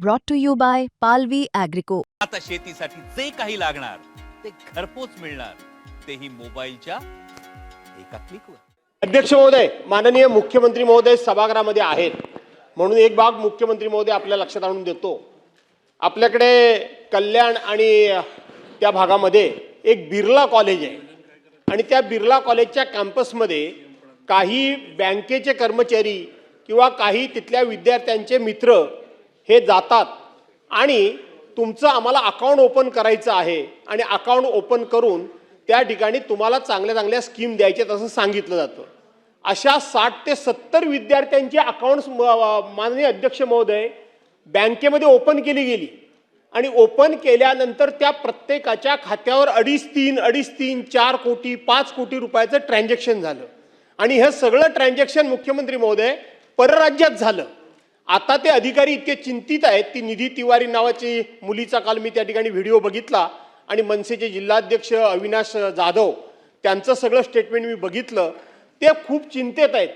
brought to you by Palvi Agrico. आता शेतीसाठी जे काही लागणार ते घरपोच मिळणार, तेही मोबाईलच्या एका क्लिकवर. अध्यक्ष महोदय, माननीय मुख्यमंत्री महोदय सभागृहामध्ये आहेत, म्हणून एक भाग मुख्यमंत्री महोदय आपल्या लक्षात आणून देतो. आपल्याकडे कल्याण आणि त्या भागामध्ये एक बिर्ला कॉलेज आहे आणि त्या बिर्ला कॉलेजच्या कॅम्पसमध्ये काही बँकेचे कर्मचारी किंवा काही तिथल्या विद्यार्थ्यांचे मित्र हे जातात आणि तुमचं आम्हाला अकाउंट ओपन करायचं आहे आणि अकाउंट ओपन करून त्या ठिकाणी तुम्हाला चांगल्या चांगल्या स्कीम द्यायच्यात असं सांगितलं जातं. अशा 60 ते 70 विद्यार्थ्यांची अकाउंट्स माननीय अध्यक्ष महोदय बँकेमध्ये ओपन केली गेली आणि ओपन केल्यानंतर त्या प्रत्येकाच्या खात्यावर 2.5-3, 4 कोटी 5 कोटी रुपयाचं ट्रान्झॅक्शन झालं आणि हे सगळं ट्रान्झॅक्शन मुख्यमंत्री महोदय परराज्यात झालं. आता ते अधिकारी इतके चिंतित आहेत. ती निधी तिवारी नावाची मुलीचा काल मी त्या ठिकाणी व्हिडिओ बघितला आणि मनसेचे जिल्हाध्यक्ष अविनाश जाधव त्यांचं सगळं स्टेटमेंट मी बघितलं. ते खूप चिंतेत आहेत.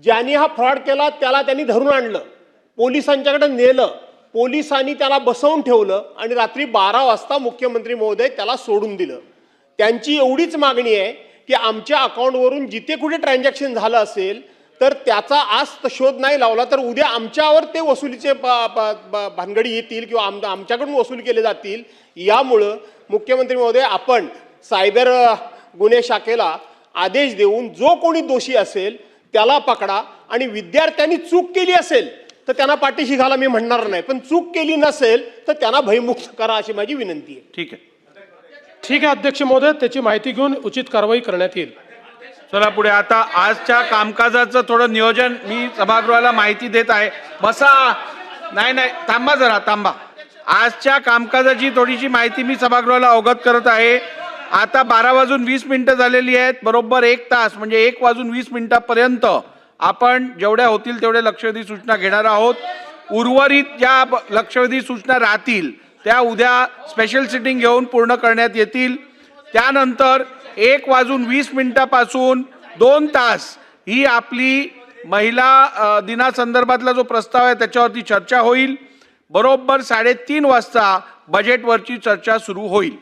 ज्यांनी हा फ्रॉड केला त्याला त्यांनी धरून आणलं, पोलिसांच्याकडे नेलं, पोलिसांनी त्याला बसवून ठेवलं आणि रात्री 12 वाजता मुख्यमंत्री महोदय त्याला सोडून दिलं. त्यांची एवढीच मागणी आहे की आमच्या अकाउंटवरून जिथे कुठे ट्रान्झॅक्शन झालं असेल तर त्याचा आज शोध नाही लावला तर उद्या आमच्यावर ते वसुलीचे भानगडी येतील किंवा आमच्याकडून वसूल केले जातील. यामुळं मुख्यमंत्री महोदय आपण सायबर गुन्हे शाखेला आदेश देऊन जो कोणी दोषी असेल त्याला पकडा आणि विद्यार्थ्यांनी चूक केली असेल तर त्यांना पाठीशी घाला मी म्हणणार नाही, पण चूक केली नसेल तर त्यांना भयमुक्त करा अशी माझी विनंती आहे. ठीक आहे अध्यक्ष महोदय, त्याची माहिती घेऊन उचित कारवाई करण्यात येईल. चला पुढे. आता आजच्या कामकाजाचं थोडं नियोजन मी सभागृहाला माहिती देत आहे. बसा. नाही थांबा जरा थांबा. आजच्या कामकाजाची थोडीशी माहिती मी सभागृहाला अवगत करत आहे. आता 12:20 झालेली आहेत. बरोबर 1 तास म्हणजे 1:20पर्यंत आपण जेवढ्या होतील तेवढे लक्षवेधी सूचना घेणार आहोत. उर्वरित ज्या लक्षवेधी सूचना राहतील त्या उद्या स्पेशल सिटिंग घेऊन पूर्ण करण्यात येतील. त्यानंतर 1:20 पासून 2 तास ही आपली महिला दिनासंदर्भातला जो प्रस्ताव आहे त्याच्यावरती चर्चा होईल. बरोबर 3:30 वाजता बजेटवरची चर्चा सुरू होईल.